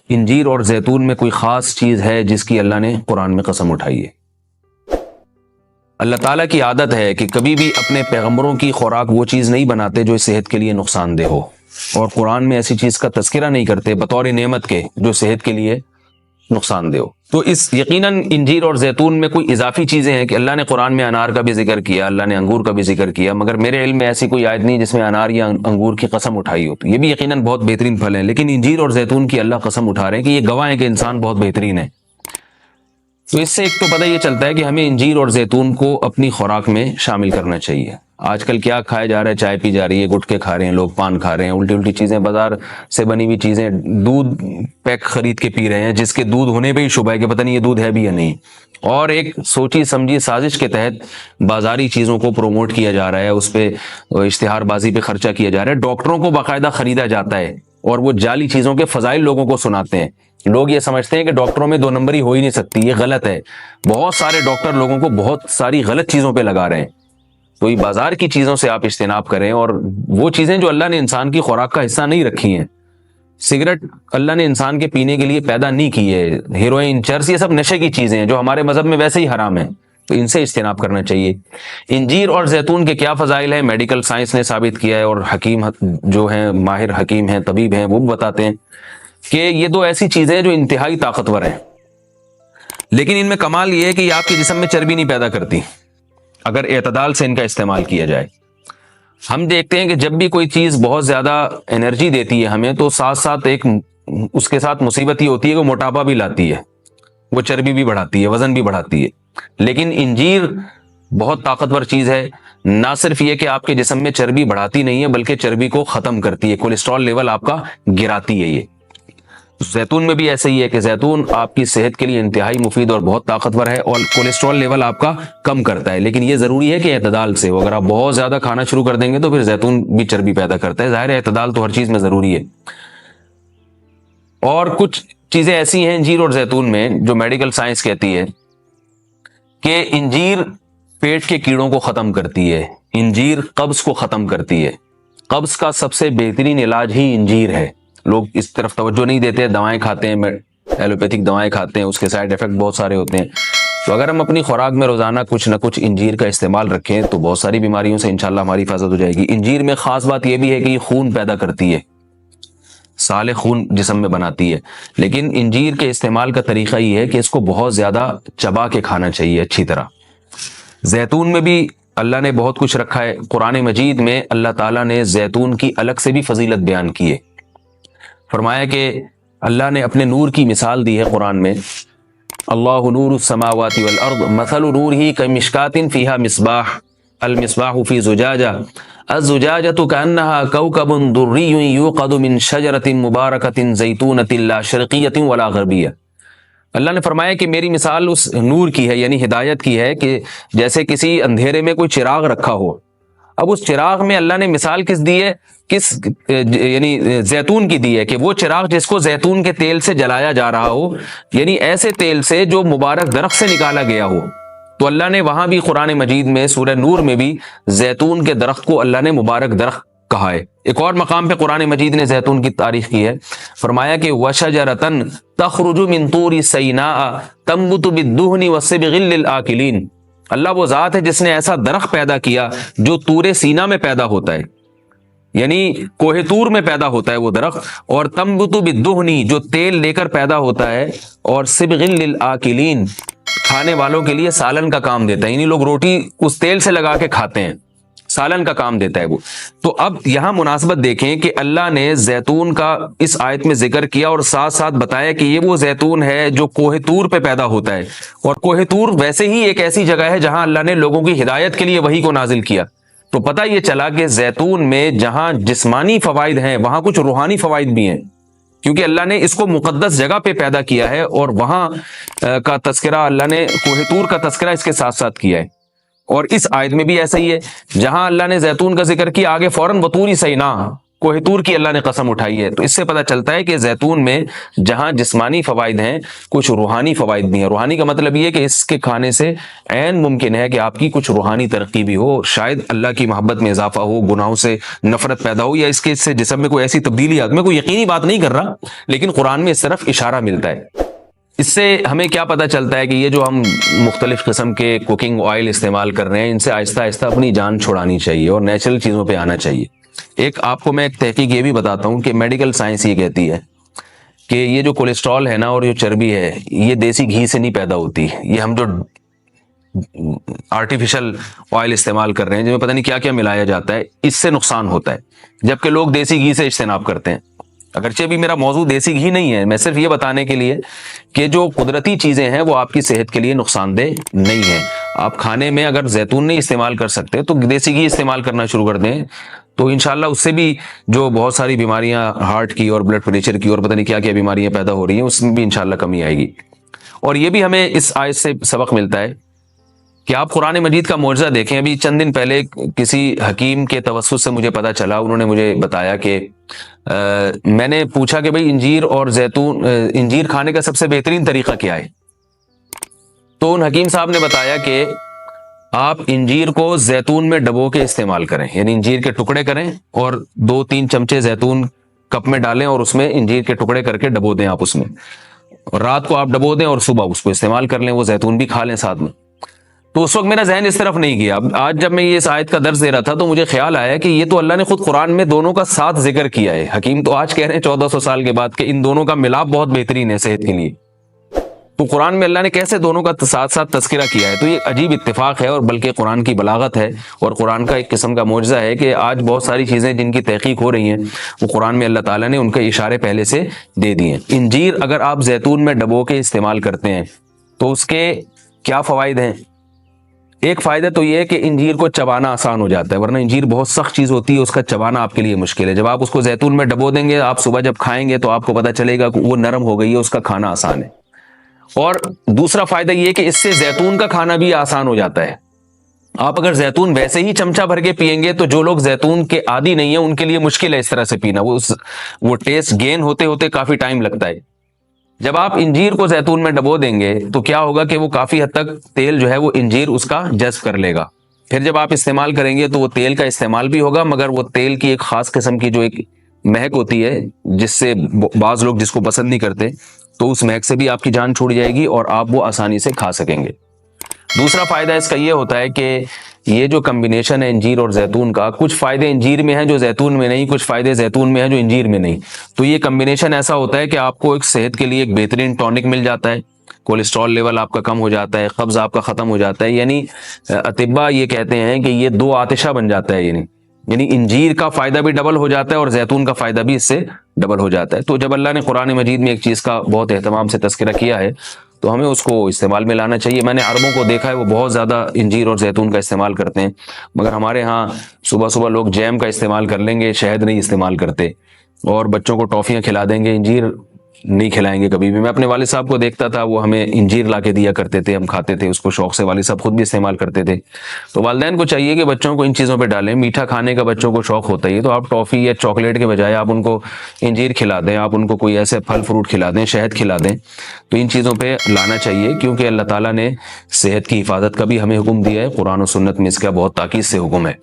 انجیر اور زیتون میں کوئی خاص چیز ہے جس کی اللہ نے قرآن میں قسم اٹھائی ہے؟ اللہ تعالیٰ کی عادت ہے کہ کبھی بھی اپنے پیغمبروں کی خوراک وہ چیز نہیں بناتے جو صحت کے لیے نقصان دہ ہو، اور قرآن میں ایسی چیز کا تذکرہ نہیں کرتے بطور نعمت کے جو صحت کے لیے نقصان دہ ہو۔ تو اس یقیناً انجیر اور زیتون میں کوئی اضافی چیزیں ہیں کہ اللہ نے قرآن میں انار کا بھی ذکر کیا، اللہ نے انگور کا بھی ذکر کیا، مگر میرے علم میں ایسی کوئی آیت نہیں جس میں انار یا انگور کی قسم اٹھائی ہو۔ تو یہ بھی یقیناً بہت بہترین پھل ہیں، لیکن انجیر اور زیتون کی اللہ قسم اٹھا رہے ہیں کہ یہ گواہ ہیں کہ انسان بہت بہترین ہے۔ تو اس سے ایک تو پتہ یہ چلتا ہے کہ ہمیں انجیر اور زیتون کو اپنی خوراک میں شامل کرنا چاہیے۔ آج کل کیا کھایا جا رہا ہے؟ چائے پی جا رہی ہے، گٹکے کھا رہے ہیں لوگ، پان کھا رہے ہیں، الٹی چیزیں، بازار سے بنی ہوئی چیزیں، دودھ پیک خرید کے پی رہے ہیں جس کے دودھ ہونے پہ ہی شبہ ہے کہ پتہ نہیں یہ دودھ ہے بھی یا نہیں، اور ایک سوچی سمجھی سازش کے تحت بازاری چیزوں کو پروموٹ کیا جا رہا ہے، اس پہ اشتہار بازی پہ خرچہ کیا جا رہا ہے، ڈاکٹروں کو باقاعدہ خریدا جاتا ہے اور وہ جعلی چیزوں کے فضائل لوگوں کو سناتے ہیں۔ لوگ یہ سمجھتے ہیں کہ ڈاکٹروں میں 2 نمبری ہو ہی نہیں سکتی، یہ غلط ہے۔ بہت سارے ڈاکٹر لوگوں کو بہت ساری غلط چیزوں پہ لگا رہے ہیں۔ تو یہ بازار کی چیزوں سے آپ اجتناب کریں، اور وہ چیزیں جو اللہ نے انسان کی خوراک کا حصہ نہیں رکھی ہیں، سگریٹ اللہ نے انسان کے پینے کے لیے پیدا نہیں کی ہے، ہیروئن، چرس، یہ سب نشے کی چیزیں ہیں جو ہمارے مذہب میں ویسے ہی حرام ہیں، تو ان سے اجتناب کرنا چاہیے۔ انجیر اور زیتون کے کیا فضائل ہیں؟ میڈیکل سائنس نے ثابت کیا ہے، اور حکیم جو ہیں، ماہر حکیم ہیں، طبیب ہیں، وہ بتاتے ہیں کہ یہ 2 ایسی چیزیں جو انتہائی طاقتور ہیں، لیکن ان میں کمال یہ ہے کہ یہ آپ کے جسم میں چربی نہیں پیدا کرتی اگر اعتدال سے ان کا استعمال کیا جائے۔ ہم دیکھتے ہیں کہ جب بھی کوئی چیز بہت زیادہ انرجی دیتی ہے ہمیں، تو ساتھ ساتھ اس کے ساتھ مصیبت یہ ہوتی ہے کہ وہ موٹاپا بھی لاتی ہے، وہ چربی بھی بڑھاتی ہے، وزن بھی بڑھاتی ہے۔ لیکن انجیر بہت طاقتور چیز ہے، نہ صرف یہ کہ آپ کے جسم میں چربی بڑھاتی نہیں ہے بلکہ چربی کو ختم کرتی ہے، کولیسٹرول لیول آپ کا گراتی ہے۔ یہ زیتون میں بھی ایسے ہی ہے کہ زیتون آپ کی صحت کے لیے انتہائی مفید اور بہت طاقتور ہے، اور کولیسٹرول لیول آپ کا کم کرتا ہے، لیکن یہ ضروری ہے کہ اعتدال سے ہو۔ اگر آپ بہت زیادہ کھانا شروع کر دیں گے تو پھر زیتون بھی چربی پیدا کرتا ہے۔ ظاہر ہے اعتدال تو ہر چیز میں ضروری ہے۔ اور کچھ چیزیں ایسی ہیں انجیر اور زیتون میں جو میڈیکل سائنس کہتی ہے کہ انجیر پیٹ کے کیڑوں کو ختم کرتی ہے، انجیر قبض کو ختم کرتی ہے۔ قبض کا سب سے بہترین علاج ہی انجیر ہے۔ لوگ اس طرف توجہ نہیں دیتے، دوائیں کھاتے ہیں، ایلوپیتھک دوائیں کھاتے ہیں، اس کے سائیڈ ایفیکٹ بہت سارے ہوتے ہیں۔ تو اگر ہم اپنی خوراک میں روزانہ کچھ نہ کچھ انجیر کا استعمال رکھیں تو بہت ساری بیماریوں سے انشاءاللہ ہماری حفاظت ہو جائے گی۔ انجیر میں خاص بات یہ بھی ہے کہ یہ خون پیدا کرتی ہے، سالے خون جسم میں بناتی ہے، لیکن انجیر کے استعمال کا طریقہ یہ ہے کہ اس کو بہت زیادہ چبا کے کھانا چاہیے اچھی طرح۔ زیتون میں بھی اللہ نے بہت کچھ رکھا ہے۔ قرآن مجید میں اللہ تعالیٰ نے زیتون کی الگ سے بھی فضیلت بیان کی ہے۔ فرمایا کہ اللہ نے اپنے نور کی مثال دی ہے قرآن میں، اللہ نور السماوات والارض مثل نورہ کمشکاۃ فیہا مصباح المصباح فی زجاجہ الزجاجۃ کأنہا کوکب دری یوقد من شجرۃ مبارکۃ زیتونۃ لا شرقیۃ ولا غربیہ۔ اللہ نے فرمایا کہ میری مثال اس نور کی ہے، یعنی ہدایت کی ہے، کہ جیسے کسی اندھیرے میں کوئی چراغ رکھا ہو۔ اب اس چراغ میں اللہ نے مثال کس دی ہے؟ یعنی زیتون کی دی ہے، کہ وہ چراغ جس کو زیتون کے تیل سے جلایا جا رہا ہو، یعنی ایسے تیل سے جو مبارک درخت سے نکالا گیا ہو۔ تو اللہ نے وہاں بھی قرآن مجید میں سورہ نور میں بھی زیتون کے درخت کو اللہ نے مبارک درخت کہا ہے۔ ایک اور مقام پہ قرآن مجید نے زیتون کی تعریف کی ہے، فرمایا کہ وَشَجَرَةً تَخْرُجُ مِن طُورِ سَيْنَاءَ تَنبُتُ بِالدُّهْنِ وَالصِّبْغِ لِلْآكِلِينَ۔ اللہ وہ ذات ہے جس نے ایسا درخت پیدا کیا جو طور سینا میں پیدا ہوتا ہے، یعنی کوہ طور میں پیدا ہوتا ہے وہ درخت، اور تنبت بالدہن جو تیل لے کر پیدا ہوتا ہے، اور صبغ للآکلین کھانے والوں کے لیے سالن کا کام دیتا ہے، یعنی لوگ روٹی اس تیل سے لگا کے کھاتے ہیں، سالن کا کام دیتا ہے وہ۔ تو اب یہاں مناسبت دیکھیں کہ اللہ نے زیتون کا اس آیت میں ذکر کیا اور ساتھ ساتھ بتایا کہ یہ وہ زیتون ہے جو کوہ طور پہ پیدا ہوتا ہے، اور کوہ طور ویسے ہی ایک ایسی جگہ ہے جہاں اللہ نے لوگوں کی ہدایت کے لیے وحی کو نازل کیا۔ تو پتہ یہ چلا کہ زیتون میں جہاں جسمانی فوائد ہیں وہاں کچھ روحانی فوائد بھی ہیں، کیونکہ اللہ نے اس کو مقدس جگہ پہ پیدا کیا ہے، اور وہاں کا تذکرہ اللہ نے کوہ طور کا تذکرہ اس کے ساتھ ساتھ کیا ہے۔ اور اس آیت میں بھی ایسا ہی ہے، جہاں اللہ نے زیتون کا ذکر کیا آگے فوراً وطور سینا کوہ طور کی اللہ نے قسم اٹھائی ہے۔ تو اس سے پتہ چلتا ہے کہ زیتون میں جہاں جسمانی فوائد ہیں، کچھ روحانی فوائد بھی ہیں۔ روحانی کا مطلب یہ ہے کہ اس کے کھانے سے عین ممکن ہے کہ آپ کی کچھ روحانی ترقی بھی ہو، شاید اللہ کی محبت میں اضافہ ہو، گناہوں سے نفرت پیدا ہو، یا اس کے سے جسم میں کوئی ایسی تبدیلی آ۔ میں کوئی یقینی بات نہیں کر رہا، لیکن قرآن میں اس طرف اشارہ ملتا ہے۔ اس سے ہمیں کیا پتہ چلتا ہے کہ یہ جو ہم مختلف قسم کے کوکنگ آئل استعمال کر رہے ہیں، ان سے آہستہ آہستہ اپنی جان چھڑانی چاہیے اور نیچرل چیزوں پہ آنا چاہیے۔ ایک آپ کو میں ایک تحقیق یہ بھی بتاتا ہوں کہ میڈیکل سائنس یہ کہتی ہے کہ یہ جو کولیسٹرول ہے نا اور جو چربی ہے، یہ دیسی گھی سے نہیں پیدا ہوتی۔ یہ ہم جو آرٹیفیشل آئل استعمال کر رہے ہیں، جن میں پتہ نہیں کیا کیا ملایا جاتا ہے، اس سے نقصان ہوتا ہے، جبکہ لوگ دیسی گھی سے اجتناب کرتے ہیں۔ اگرچہ بھی میرا موضوع دیسی گھی نہیں ہے، میں صرف یہ بتانے کے لیے کہ جو قدرتی چیزیں ہیں وہ آپ کی صحت کے لیے نقصان دہ نہیں ہیں۔ آپ کھانے میں اگر زیتون نہیں استعمال کر سکتے تو دیسی گھی استعمال کرنا شروع کر دیں، تو انشاءاللہ اس سے بھی جو بہت ساری بیماریاں ہارٹ کی اور بلڈ پریشر کی اور پتہ نہیں کیا کیا بیماریاں پیدا ہو رہی ہیں، اس میں بھی انشاءاللہ کمی آئے گی۔ اور یہ بھی ہمیں اس آیت سے سبق ملتا ہے کہ آپ قرآن مجید کا معجزہ دیکھیں۔ ابھی چند دن پہلے کسی حکیم کے توسط سے مجھے پتہ چلا، انہوں نے مجھے بتایا کہ میں نے پوچھا کہ بھئی انجیر اور زیتون، انجیر کھانے کا سب سے بہترین طریقہ کیا ہے؟ تو ان حکیم صاحب نے بتایا کہ آپ انجیر کو زیتون میں ڈبو کے استعمال کریں، یعنی انجیر کے ٹکڑے کریں اور 2-3 چمچے زیتون کپ میں ڈالیں اور اس میں انجیر کے ٹکڑے کر کے ڈبو دیں آپ اس میں، اور رات کو آپ ڈبو دیں اور صبح اس کو استعمال کر لیں، وہ زیتون بھی کھا لیں ساتھ میں۔ تو اس وقت میرا ذہن اس طرف نہیں گیا۔ آج جب میں یہ اس آیت کا درس دے رہا تھا تو مجھے خیال آیا کہ یہ تو اللہ نے خود قرآن میں دونوں کا ساتھ ذکر کیا ہے۔ حکیم تو آج کہہ رہے ہیں 1400 سال کے بعد کہ ان دونوں کا ملاپ بہت بہترین ہے صحت کے لیے، تو قرآن میں اللہ نے کیسے دونوں کا ساتھ ساتھ تذکرہ کیا ہے؟ تو یہ عجیب اتفاق ہے، اور بلکہ قرآن کی بلاغت ہے اور قرآن کا ایک قسم کا معجزہ ہے کہ آج بہت ساری چیزیں جن کی تحقیق ہو رہی ہیں وہ قرآن میں اللہ تعالیٰ نے ان کے اشارے پہلے سے دے دیے ہیں۔ انجیر اگر آپ زیتون میں ڈبو کے استعمال کرتے ہیں تو اس کے کیا فوائد ہیں؟ ایک فائدہ تو یہ ہے کہ انجیر کو چبانا آسان ہو جاتا ہے، ورنہ انجیر بہت سخت چیز ہوتی ہے، اس کا چبانا آپ کے لیے مشکل ہے۔ جب آپ اس کو زیتون میں ڈبو دیں گے، آپ صبح جب کھائیں گے تو آپ کو پتہ چلے گا کہ وہ نرم ہو گئی ہے، اس کا کھانا آسان ہے۔ اور دوسرا فائدہ یہ کہ اس سے زیتون کا کھانا بھی آسان ہو جاتا ہے۔ آپ اگر زیتون ویسے ہی چمچہ بھر کے پئیں گے تو جو لوگ زیتون کے عادی نہیں ہیں ان کے لیے مشکل ہے اس طرح سے پینا، وہ ٹیسٹ گین ہوتے ہوتے کافی ٹائم لگتا ہے۔ جب آپ انجیر کو زیتون میں ڈبو دیں گے تو کیا ہوگا کہ وہ کافی حد تک تیل جو ہے وہ انجیر اس کا جذب کر لے گا، پھر جب آپ استعمال کریں گے تو وہ تیل کا استعمال بھی ہوگا، مگر وہ تیل کی ایک خاص قسم کی جو ایک مہک ہوتی ہے جس سے بعض لوگ جس کو پسند نہیں کرتے، تو اس مہک سے بھی آپ کی جان چھوٹ جائے گی اور آپ وہ آسانی سے کھا سکیں گے۔ دوسرا فائدہ اس کا یہ ہوتا ہے کہ یہ جو کمبینیشن ہے انجیر اور زیتون کا، کچھ فائدے انجیر میں ہیں جو زیتون میں نہیں، کچھ فائدے زیتون میں ہیں جو انجیر میں نہیں، تو یہ کمبینیشن ایسا ہوتا ہے کہ آپ کو ایک صحت کے لیے ایک بہترین ٹونک مل جاتا ہے، کولیسٹرول لیول آپ کا کم ہو جاتا ہے، قبض آپ کا ختم ہو جاتا ہے، یعنی اطباء یہ کہتے ہیں کہ یہ 2 آتشہ بن جاتا ہے، یعنی انجیر کا فائدہ بھی ڈبل ہو جاتا ہے اور زیتون کا فائدہ بھی اس سے ڈبل ہو جاتا ہے۔ تو جب اللہ نے قرآن مجید میں ایک چیز کا بہت اہتمام سے تذکرہ کیا ہے تو ہمیں اس کو استعمال میں لانا چاہیے۔ میں نے عربوں کو دیکھا ہے وہ بہت زیادہ انجیر اور زیتون کا استعمال کرتے ہیں، مگر ہمارے ہاں صبح صبح لوگ جیم کا استعمال کر لیں گے، شہد نہیں استعمال کرتے، اور بچوں کو ٹافیاں کھلا دیں گے، انجیر نہیں کھلائیں گے کبھی بھی۔ میں اپنے والد صاحب کو دیکھتا تھا، وہ ہمیں انجیر لا کے دیا کرتے تھے، ہم کھاتے تھے اس کو شوق سے، والد صاحب خود بھی استعمال کرتے تھے۔ تو والدین کو چاہیے کہ بچوں کو ان چیزوں پہ ڈالیں، میٹھا کھانے کا بچوں کو شوق ہوتا ہے تو آپ ٹافی یا چاکلیٹ کے بجائے آپ ان کو انجیر کھلا دیں، آپ ان کو کوئی ایسے پھل فروٹ کھلا دیں، شہد کھلا دیں، تو ان چیزوں پہ لانا چاہیے، کیونکہ اللہ تعالیٰ نے صحت کی حفاظت کا بھی ہمیں حکم دیا ہے، قرآن و سنت میں اس کا بہت تاکید سے حکم ہے۔